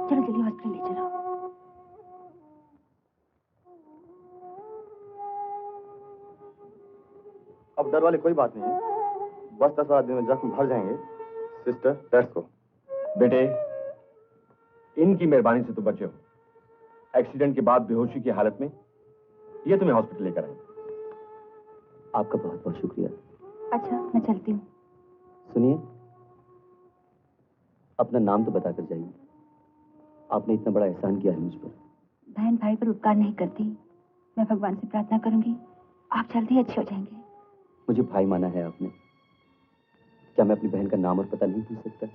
चलो जल्दी हॉस्पिटल ले चलो। अब डर वाली कोई बात नहीं है, बस 10-12 दिन में जख्म भर जाएंगे। सिस्टर, दैट्स गो। बेटे, इनकी मेहरबानी से तो बचे हो। एक्सीडेंट के बाद बेहोशी की हालत में ये तुम्हें हॉस्पिटल लेकर आए। आपका बहुत बहुत शुक्रिया। अच्छा, मैं चलती हूँ। सुनिए, अपना नाम तो बताकर जाइए। आपने इतना बड़ा एहसान किया है मुझ पर। बहन भाई पर उपकार नहीं करती। मैं भगवान से प्रार्थना करूंगी, आप जल्दी अच्छे हो जाएंगे। मुझे भाई माना है आपने, क्या मैं अपनी बहन का नाम और पता नहीं पूछ सकता?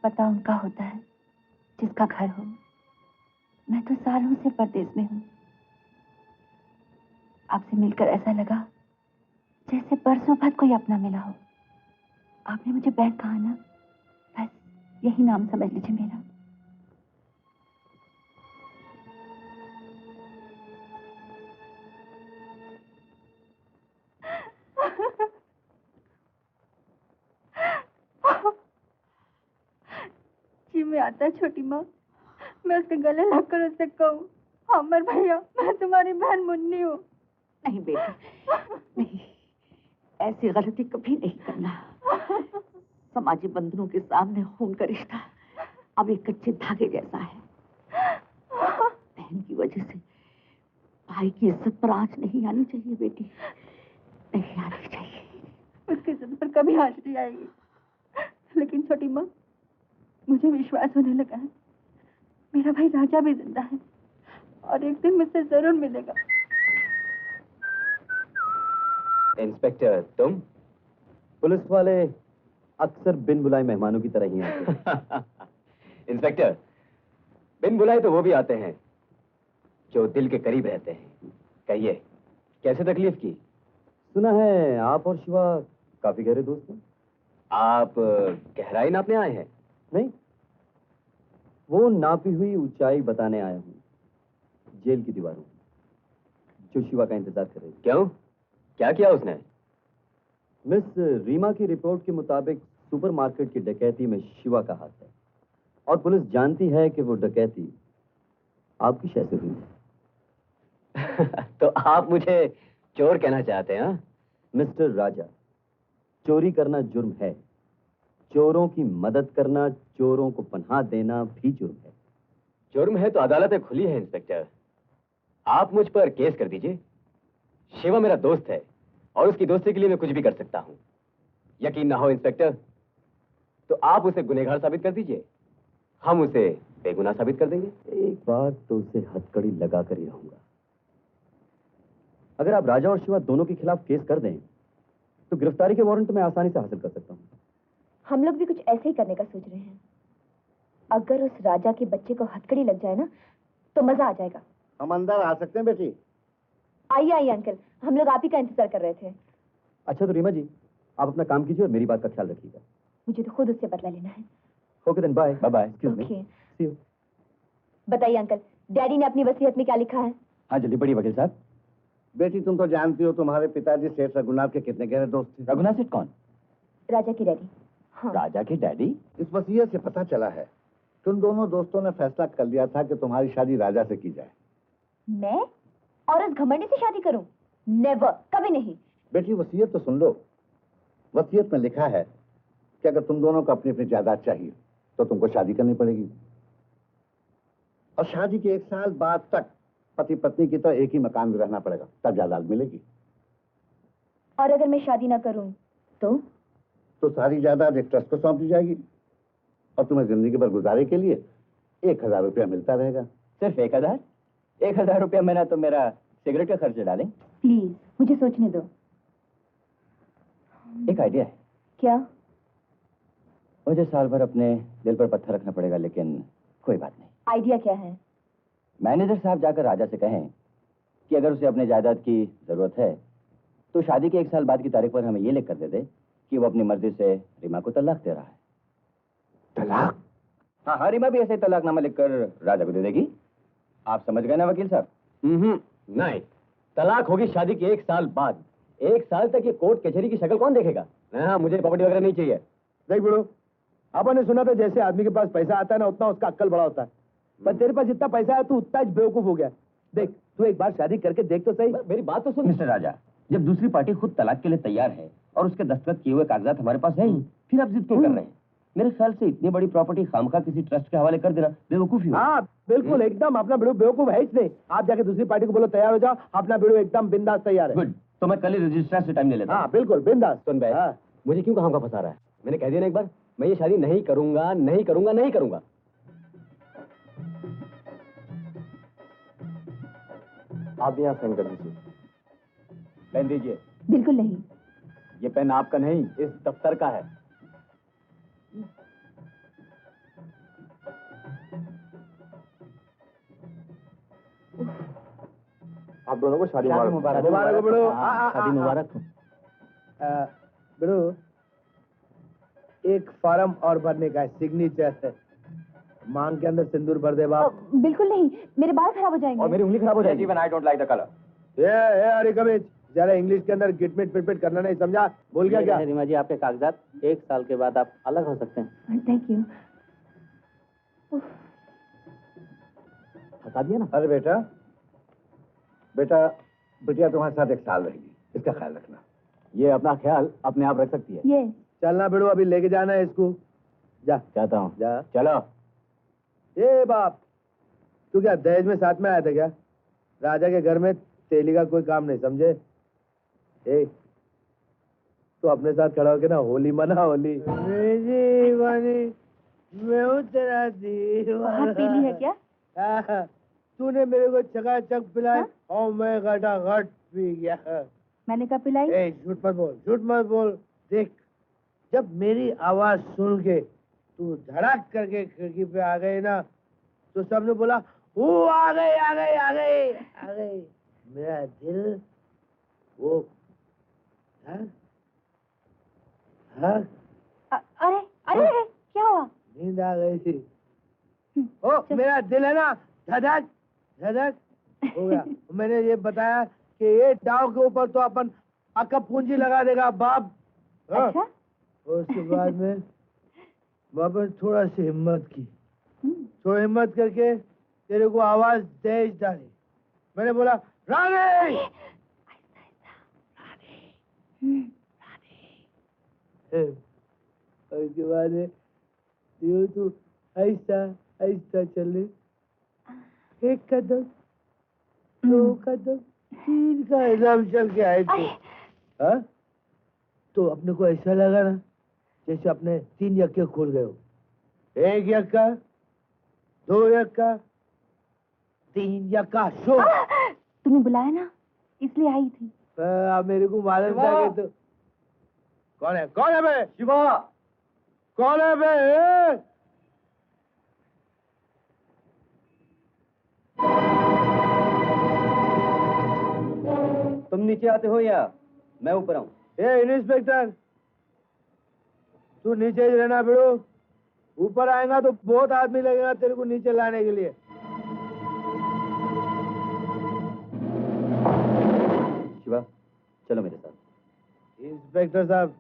पता उनका होता है जिसका घर हो। मैं तो सालों से परदेश में हूँ। आपसे मिलकर ऐसा लगा जैसे परसों बाद कोई अपना मिला हो। आपने मुझे बहन कहा ना, बस यही नाम समझ लीजिए मेरा। जी में आता है छोटी माँ, मैं उसके गले लगकर उससे कहूँ, अमर भैया मैं तुम्हारी बहन मुन्नी हूँ। नहीं बेटी, नहीं, ऐसी गलती कभी नहीं करना। समाजी बंधनों के सामने खून का रिश्ता अब एक कच्चे धागे जैसा है। बहन की वजह से भाई की इज्जत पर आंच नहीं आनी चाहिए बेटी, नहीं आनी चाहिए। उसकी इज्जत पर कभी आंच नहीं आएगी। लेकिन छोटी माँ, मुझे विश्वास होने लगा है मेरा भाई राजा भी जिंदा है और एक दिन मुझसे जरूर मिलेगा। इंस्पेक्टर, तुम? पुलिस वाले अक्सर बिन बुलाए मेहमानों की तरह ही आते हैं। इंस्पेक्टर, बिन बुलाए तो वो भी आते हैं जो दिल के करीब रहते हैं। कहिए, कैसे तकलीफ की? सुना है आप और शिवा काफी गहरे दोस्त हैं। आप गहराई नापने आए हैं? नहीं, वो नापी हुई ऊंचाई बताने आया हूँ, जेल की दीवारों जो शिवा का इंतजार कर रही है। क्यों, क्या किया उसने? मिस रीमा की रिपोर्ट के मुताबिक सुपरमार्केट की डकैती में शिवा का हाथ है और पुलिस जानती है कि वो डकैती आपकी शय से हुई है। तो आप मुझे चोर कहना चाहते हैं? मिस्टर राजा, चोरी करना जुर्म है, चोरों की मदद करना, चोरों को पनाह देना भी जुर्म है। जुर्म है तो अदालतें खुली है इंस्पेक्टर, आप मुझ पर केस कर दीजिए। शिवा मेरा दोस्त है और उसकी दोस्ती के लिए मैं कुछ भी कर सकता हूं। यकीन ना हो इंस्पेक्टर तो आप उसे गुनहगार साबित कर दीजिए, हम उसे बेगुनाह साबित कर देंगे। एक बार तो उसे हथकड़ी लगा कर ही रहूंगा। अगर आप राजा और शिवा दोनों के खिलाफ केस कर दें तो गिरफ्तारी के वारंट मैं आसानी से हासिल कर सकता हूं। हम लोग भी कुछ ऐसे ही करने का सोच रहे हैं। अगर उस राजा के बच्चे को हथकड़ी लग जाए ना तो मजा आ जाएगा। हम अंदर आ सकते हैं बेटी? आइए आइए अंकल, हम लोग आप ही का इंतजार कर रहे थे। अच्छा तो रीमा जी, आप अपना काम कीजिए और मेरी बात का ख्याल रखिएगा। मुझे तो खुद उससे बदला लेना है। Okay then, bye bye. Excuse me, okay. See you. बताइए अंकल, डैडी ने अपनी वसीयत में क्या लिखा है? हाँ जल्दी पढ़िए वकील साहब। बेटी तुम तो जानती हो तुम्हारे पिताजी सेठ रघुनाथ के कितने गहरे दोस्त थे। रघुनाथ सेठ कौन? राजा की डैडी। हाँ। राजा के डैडी? इस वसीयत से पता चला है तुम दोनों दोस्तों ने फैसला कर लिया था कि तुम्हारी शादी राजा से की जाए। मैं और उस घमंडी से शादी करूं? नेवर, कभी नहीं। बेटी वसीयत तो सुन लो। वसीयत में लिखा है कि अगर तुम दोनों को अपनी अपनी जायदाद चाहिए तो तुमको शादी करनी पड़ेगी और शादी के 1 साल बाद तक पति पत्नी की तरह एक ही मकान में रहना पड़ेगा, तब जायदाद मिलेगी। और अगर मैं शादी ना करूं तो सारी जायदाद एक ट्रस्ट को सौंप दी जाएगी और तुम्हें जिंदगी भर गुजारे के लिए 1000 रुपया मिलता रहेगा। सिर्फ 1000? 1000 रुपया मेरा तो मेरा सिगरेट का खर्च डालें। प्लीज मुझे सोचने दो। एक आइडिया है। क्या? मुझे साल भर अपने दिल पर पत्थर रखना पड़ेगा, लेकिन कोई बात नहीं। आइडिया क्या है? मैनेजर साहब जाकर राजा से कहें कि अगर उसे अपने जायदाद की जरूरत है तो शादी के 1 साल बाद की तारीख पर हमें ये लिख कर दे दे कि वो अपनी मर्जी से रीमा को तलाक दे रहा है। तलाक? हाँ हाँ, रीमा भी ऐसे ही तलाकनामा लिखकर राजा को दे देगी। आप समझ गए ना वकील साहब? नहीं, तलाक होगी शादी के 1 साल बाद। 1 साल तक ये कोर्ट कचहरी की शक्ल कौन देखेगा? हाँ, मुझे प्रॉपर्टी वगैरह नहीं चाहिए। देख बिड़ू, अपन ने सुना था जैसे आदमी के पास पैसा आता है ना उतना उसका अक्ल बड़ा होता है, पर तेरे पास जितना पैसा है तू उतना बेवकूफ हो गया। देख तू एक बार शादी करके देख तो सही। मेरी बात तो सुन मिस्टर राजा, जब दूसरी पार्टी खुद तलाक के लिए तैयार है और उसके दस्तखत किए हुए कागजात हमारे पास है ही, फिर आप जिद क्यों कर रहे हैं? मेरे ख्याल से इतनी बड़ी प्रॉपर्टी खामखा किसी ट्रस्ट के हवाले कर देना बेवकूफी हो। हाँ बिल्कुल एकदम, अपना बिड़ू बेवकूफ है इसलिए। आप जाके दूसरी पार्टी को बोलो तैयार हो जाओ, अपना बिड़ू एकदम बिंदास तैयार है। गुड, तो मैं कल ही रजिस्ट्रार से टाइम ले लेता हूं। हाँ बिल्कुल बिंदास। सुन बे, मुझे क्यों खामखा फंसा रहा है? मैंने कह दिया ना एक बार, मैं ये शादी नहीं करूंगा, नहीं करूंगा, नहीं करूंगा। आप भी यहाँ साइन कर दीजिए। पेन दीजिए। बिल्कुल नहीं। ये पेन आपका नहीं, इस दफ्तर का है। आप दोनों को शादी मुबारक। मुबारक हो बिड़ू। शादी मुबारक हो। बिड़ू, एक फॉर्म और भरने का है, सिग्नेचर है। मांग के अंदर सिंदूर भर दे बाप। बिल्कुल नहीं, मेरे बाल खराब हो जाएंगे। और मेरी उंगली खराब हो जाएगी। Even I don't like the color. ये अरे कमिज, जरा इंग्लिश के अंदर गिटमिट पिटपिट करना नहीं समझा? बोल गया क्या? रीमा जी, आपके कागजात, 1 साल के बाद आप अलग हो सकते हैं। Thank you. बता दिया ना। अरे बेटा, बिटिया तुम्हारे साथ 1 साल रहेगी, इसका ख्याल रखना। ये अपना ख्याल अपने आप रख सकती है। ये चलना बिड़ू, अभी लेके जाना है इसको। जा चाहता हूँ। जा। चलो। ए बाप, तू क्या दहेज में साथ में आया था क्या? राजा के घर में तेली का कोई काम नहीं, समझे? ए, तो अपने साथ खड़ा होके ना होली मना, होली। मैं हूँ तेरा दीवाना। बहुत पीली है क्या? तूने मेरे को चकाचक पिलाई और मैं घटाघट पी गया। मैंने कब पिलाई? ए, झूठ मत बोल, झूठ मत बोल। देख, जब मेरी आवाज सुन के तू धड़क करके खिड़की पे आ गई ना, तो सबने बोला वो आ गई, आ गई, आ गई, आ गई। मेरा दिल वो अरे अरे क्या हुआ? नींद आ गई थी। ओ मेरा दिल है ना धधक धधक हो गया। मैंने ये बताया कि ये दाव के ऊपर तो अपन अकब पूंजी लगा देगा बाप। अच्छा? और उसके बाद में वापस थोड़ा सी हिम्मत की, थोड़ा हिम्मत करके तेरे को आवाज तेज डाली। मैंने बोला रानी। उसके बाद यूं तू ऐसा ऐसा चले, 1 कदम 2 कदम 3 कदम चल के आए थे। हाँ? तो अपने को ऐसा लगा ना जैसे अपने 3 यक्के खोल गए हो। 1 यक्का, 2 यक्का, 3 यक्का शो। तुमने बुलाया ना, इसलिए आई थी। मेरे को मालूम था कि तो कौन है? कौन है बे? शिवा। कौन है बे? तुम नीचे आते हो या मैं ऊपर आऊं? ए इंस्पेक्टर, तू नीचे ही रहना बिड़ू। ऊपर आएगा तो बहुत आदमी लगेगा तेरे को नीचे लाने के लिए। शिवा, चलो मेरे साथ। इंस्पेक्टर साहब,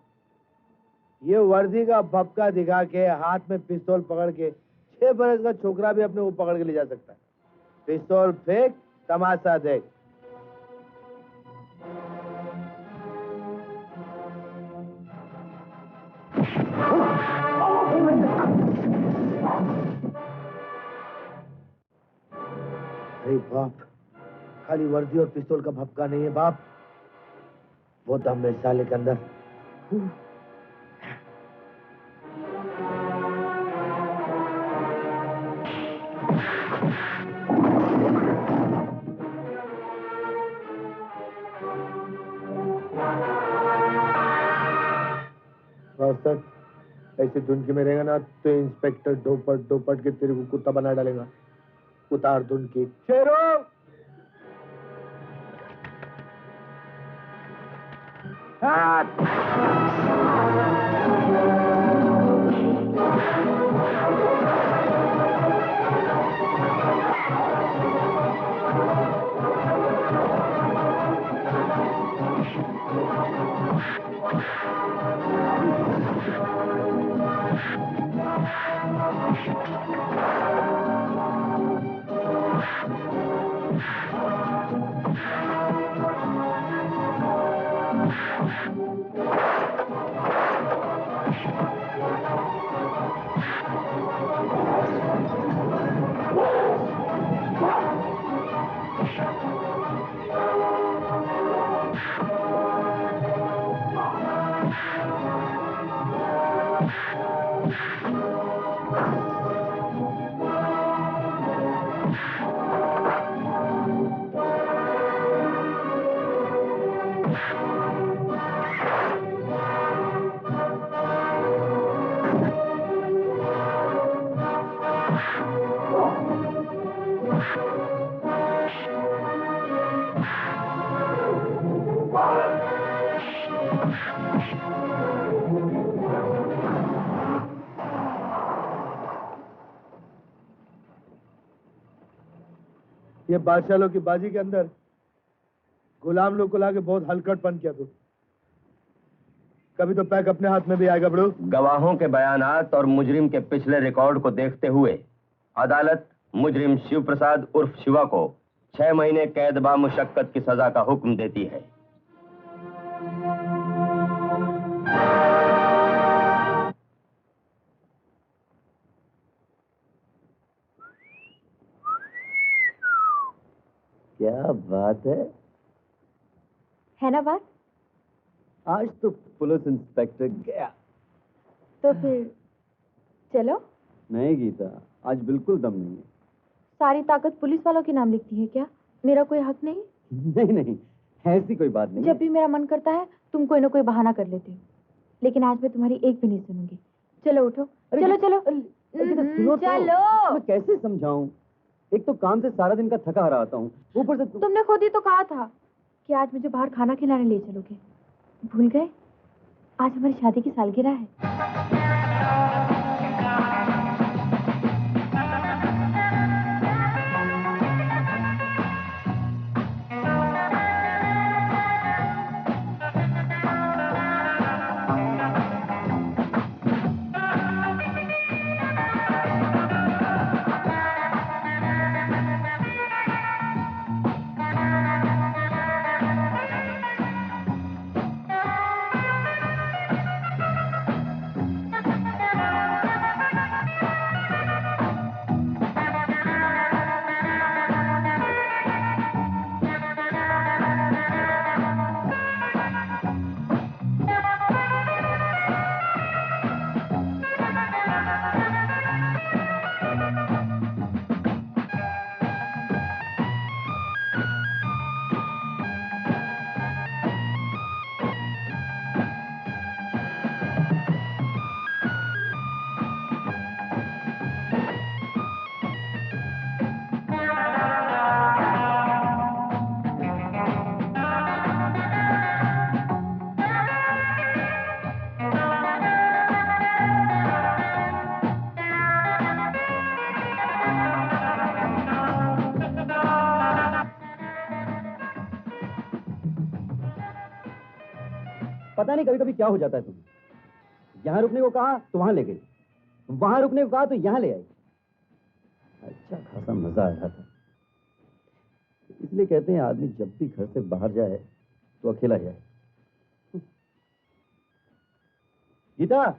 ये वर्दी का भपका दिखा के हाथ में पिस्तौल पकड़ के 6 बरस का छोकरा भी अपने को पकड़ के ले जा सकता है। पिस्तौल फेंक, तमाशा देख। अरे बाप, खाली वर्दी और पिस्तौल का भपका नहीं है बाप, वो दम है साले के अंदर। तक ऐसे धुन के में रहेगा ना तो इंस्पेक्टर डोपट के तेरे को कुत्ता बना डालेगा। उतार धुन की। शेरो, ये बादशाह लोग की बाजी के अंदर गुलाम लोग को लाके बहुत हलकटपन किया तू। कभी तो पैक अपने हाथ में भी आएगा बड़ू। गवाहों के बयानात और मुजरिम के पिछले रिकॉर्ड को देखते हुए अदालत मुजरिम शिव प्रसाद उर्फ शिवा को 6 महीने कैद बामुशक्कत की सजा का हुक्म देती है। क्या बात है ना बात? आज तो पुलिस इंस्पेक्टर गया। तो फिर चलो। नहीं गीता, आज बिल्कुल दम नहीं है। सारी ताकत पुलिस वालों के नाम लिखती है क्या? मेरा कोई हक नहीं? नहीं नहीं, ऐसी कोई बात नहीं। जब भी मेरा मन करता है तुम कोई ना कोई बहाना कर लेते हो, लेकिन आज मैं तुम्हारी एक भी नहीं सुनूंगी। चलो उठो, चलो चलो सुनो चलो। मैं कैसे समझाऊं? एक तो काम से सारा दिन का थका हारा आता हूँ, ऊपर से तुमने खुद ही तो कहा था कि आज मुझे बाहर खाना खिलाने ले चलोगे। भूल गए? आज हमारी शादी की सालगिरह है। पता नहीं कभी कभी क्या हो जाता है तुम्हें। यहां रुकने को कहा तो वहां ले गई, वहां रुकने को कहा तो यहां ले आई। अच्छा खासा मजा आ रहा था। इसलिए कहते हैं आदमी जब भी घर से बाहर जाए तो अकेला जाए। गीता,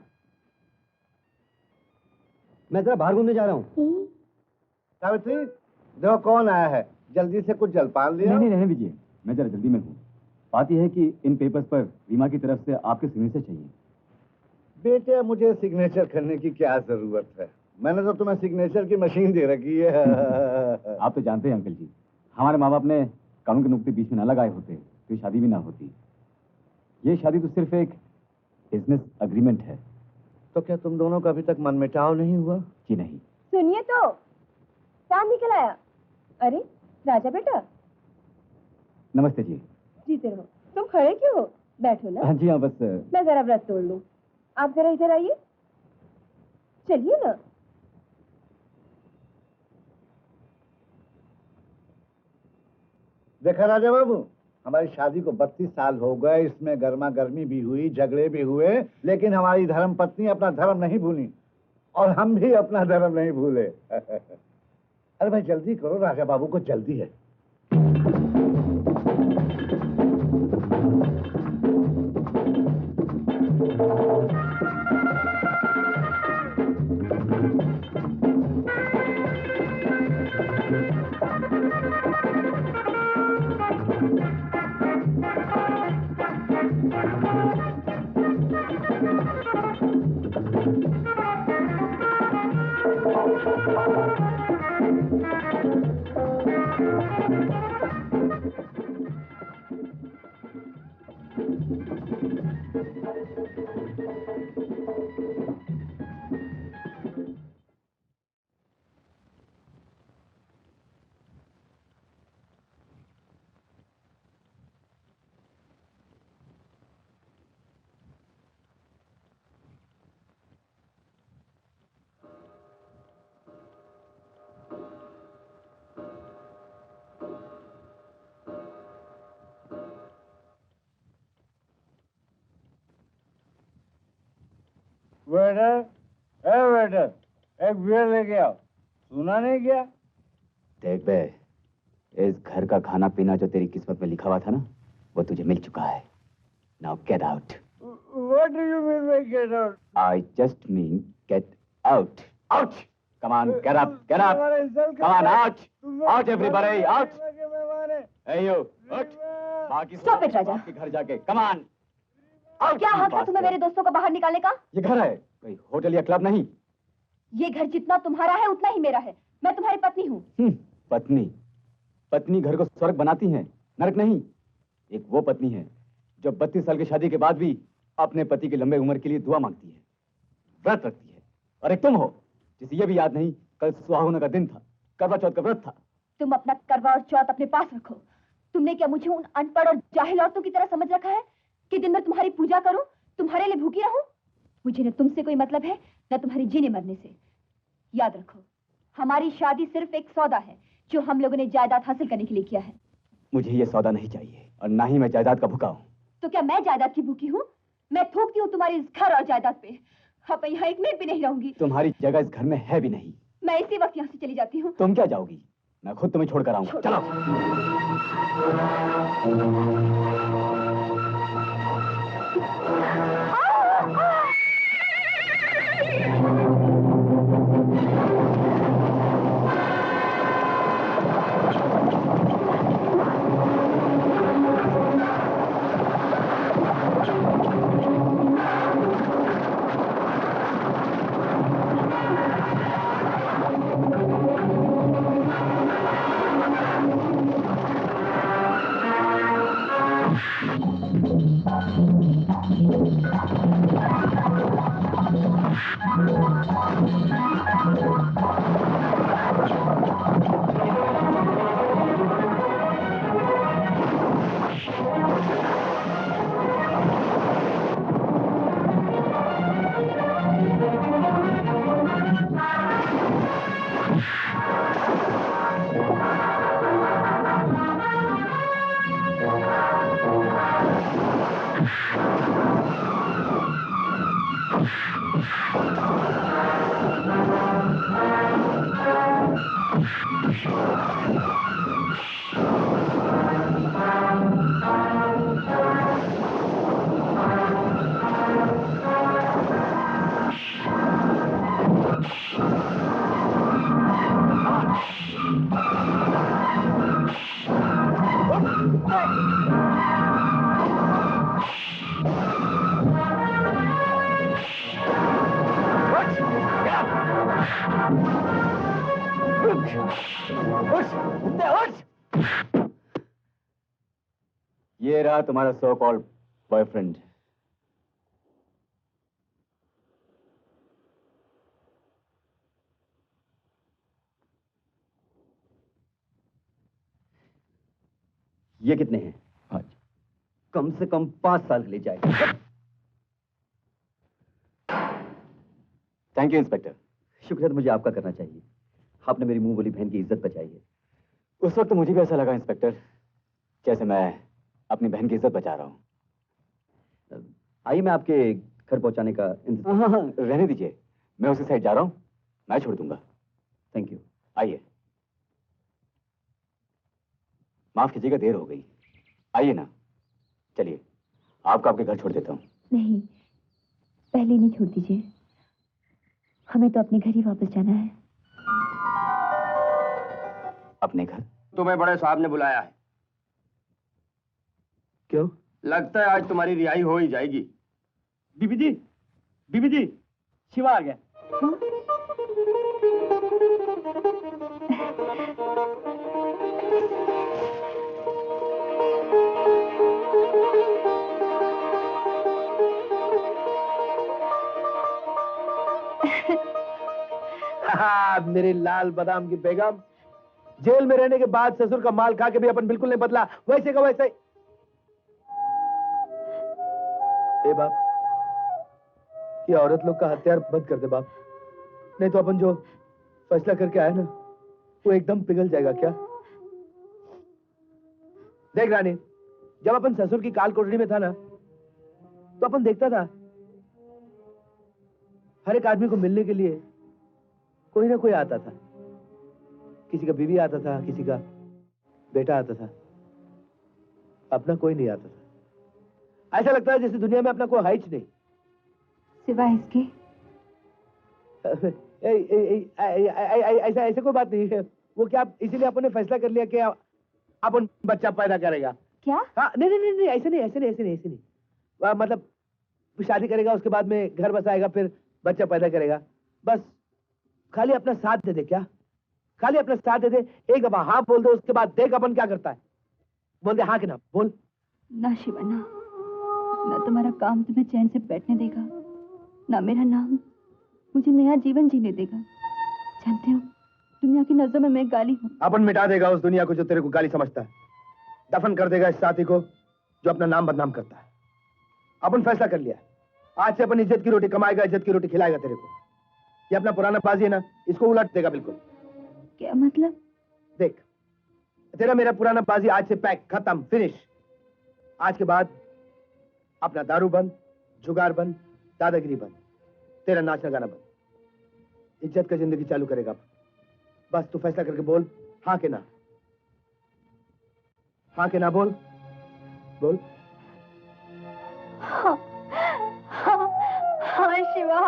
मैं जरा बाहर घूमने जा रहा हूँ। सावित्री, देखो कौन आया है, जल्दी से कुछ जलपान लिया। नहीं रहने दीजिए, मैं जरा जल्दी में हूँ। बात यह है कि इन पेपर्स पर रीमा की तरफ से आपके सिग्नेचर चाहिए। बेटे, मुझे सिग्नेचर करने की क्या जरूरत है? मैंने तो तुम्हें सिग्नेचर की मशीन दे रखी है। आप तो जानते हैं अंकल जी, हमारे माँ बाप ने कानून के नुक्ते बीच में न लगाए होते तो शादी भी ना होती। ये शादी तो सिर्फ एक बिजनेस अग्रीमेंट है। तो क्या तुम दोनों का अभी तक मनमुटाव नहीं हुआ? जी नहीं। सुनिए तो, चांद निकल आया। अरे राजा बेटा। नमस्ते जी। जीते रहो। तुम खड़े क्यों हो? बैठो ना। हाँ जी हाँ, बस मैं जरा व्रत तोड़ लूं। आप जरा इधर आइए। चलिए ना। देखा राजा बाबू, हमारी शादी को 32 साल हो गए। इसमें गर्मा गर्मी भी हुई, झगड़े भी हुए, लेकिन हमारी धर्म पत्नी अपना धर्म नहीं भूली और हम भी अपना धर्म नहीं भूले। अरे भाई जल्दी करो, राजा बाबू को जल्दी है। वेटर, वेटर, एक बियर लेके आओ। सुना नहीं क्या? देख बे, इस घर का खाना पीना जो तेरी किस्मत में लिखा हुआ था ना, वो तुझे मिल चुका है। Now get out. What do you mean by get out? I just mean get out. Out! Come on, get up, get up. Come on, out! Out, everybody, out! Hey you, out! Stop it, राजा। बाकी घर जाके, come on! Out! क्या हक है तुम्हें मेरे दोस्तों को बाहर निकालने का? ये घर है, कोई होटल या क्लब नहीं। ये घर जितना तुम्हारा है उतना ही मेरा है। मैं तुम्हारी पत्नी हूँ। पत्नी? पत्नी घर को स्वर्ग बनाती है, नरक नहीं। एक वो पत्नी है जो 32 साल की शादी के बाद भी अपने पति की लंबे उम्र के लिए दुआ मांगती है, व्रत रखती है। और एक तुम हो जिसे ये भी याद नहीं कल सुहागन का दिन था, करवा चौथ का व्रत था। तुम अपना करवा और चौथ अपने पास रखो। तुमने क्या मुझे उन अनपढ़ और जाहिल औरतों की तरह समझ रखा है कि दिन में तुम्हारी पूजा करूं, तुम्हारे लिए भूखी रहूं? मुझे न तुमसे कोई मतलब है न तुम्हारी जीने मरने से। याद रखो, हमारी शादी सिर्फ एक सौदा है जो हम लोगों ने जायदाद हासिल करने के लिए किया है। मुझे ये सौदा नहीं चाहिए और ना ही मैं जायदाद का भूखा हूँ। तो क्या मैं जायदाद की भूखी हूँ? मैं थूकती हूँ तुम्हारी इस घर और जायदाद पे। अब मैं यहाँ एक मिनट भी नहीं रहूंगी। तुम्हारी जगह इस घर में है भी नहीं। मैं इसी वक्त यहाँ से चली जाती हूँ। तुम क्या जाओगी? मैं खुद तुम्हें छोड़कर आऊंगा। चलो। ये रहा तुम्हारा सो कॉल्ड बॉयफ्रेंड। ये कितने हैं? 5। कम से कम 5 साल ले जाएगा। Thank you inspector. शुक्रिया तो मुझे आपका करना चाहिए। आपने मेरी मुंह बोली बहन की इज्जत बचाई है। उस वक्त मुझे भी ऐसा लगा इंस्पेक्टर, जैसे मैं अपनी बहन की इज्जत बचा रहा हूँ। आइए मैं आपके घर पहुंचाने का इंतजाम। हाँ, रहने दीजिए, मैं उसी साइड जा रहा हूँ, मैं छोड़ दूंगा। Thank you. आइए। माफ कीजिएगा, देर हो गई। आइए ना, चलिए आपको आपके घर छोड़ देता हूँ। नहीं, पहले नहीं छोड़ दीजिए, हमें तो अपने घर ही वापस जाना है। अपने घर? तुम्हें बड़े साहब ने बुलाया है। क्यों? लगता है आज तुम्हारी रिहाई हो ही जाएगी। बीबी जी, शिवा आ गया। मेरी लाल बादाम की बेगम, जेल में रहने के बाद ससुर का माल खा के भी अपन बिल्कुल नहीं बदला, वैसे का वैसे ही। ए बाप, ये औरत लोग का हथियार बंद कर दे बाप, नहीं तो अपन जो फैसला करके आए ना वो एकदम पिघल जाएगा। क्या देख रानी, जब अपन ससुर की काल कोठरी में था ना तो अपन देखता था हर एक आदमी को मिलने के लिए कोई ना कोई आता था। किसी का बीवी आता था, किसी का बेटा आता था, अपना कोई नहीं आता था। ऐसा लगता है जैसे दुनिया में अपना कोई है ही नहीं सिवाय इसके। ऐसा ऐसा कोई बात नहीं है। वो क्या इसीलिए अपन ने फैसला कर लिया कि अपन बच्चा पैदा करेगा। क्या? हाँ, नहीं नहीं नहीं नहीं, ऐसे नहीं ऐसे नहीं ऐसे नहीं ऐसे नहीं। मतलब शादी करेगा, उसके बाद में घर बसाएगा, फिर बच्चा पैदा करेगा। बस खाली अपना साथ दे दे। क्या? खाली अपना साथ दे दे, एक दफा हाँ बोल दे, उसके बाद देख अपन क्या करता है। बोल दे हाँ कि ना, बोल। ना शिवा ना, ना तुम्हारा काम तुम्हें चैन से बैठने देगा, ना मेरा नाम मुझे नया जीवन जीने देगा। जानते हो, दुनिया की नजरों में मैं गाली हूँ। अपन मिटा देगा उस दुनिया को जो तेरे को गाली समझता है, दफन कर देगा इस साथी को जो अपना नाम बदनाम करता है। अपन फैसला कर लिया, आज से अपन इज्जत की रोटी कमाएगा, इज्जत की रोटी खिलाएगा तेरे को। ये अपना पुराना बाजी है ना, इसको उलट देगा बिल्कुल। क्या मतलब? देख, तेरा मेरा पुराना बाजी आज से पैक, खत्म, फिनिश। आज के बाद अपना दारू बंद, जुगार बंद, दादागिरी बंद, तेरा नाचना गाना बंद, इज्जत का जिंदगी चालू करेगा। बस तू फैसला करके बोल, हाँ के ना। हाँ के ना बोल, बोल। हाँ, हाँ, हाँ शिवा।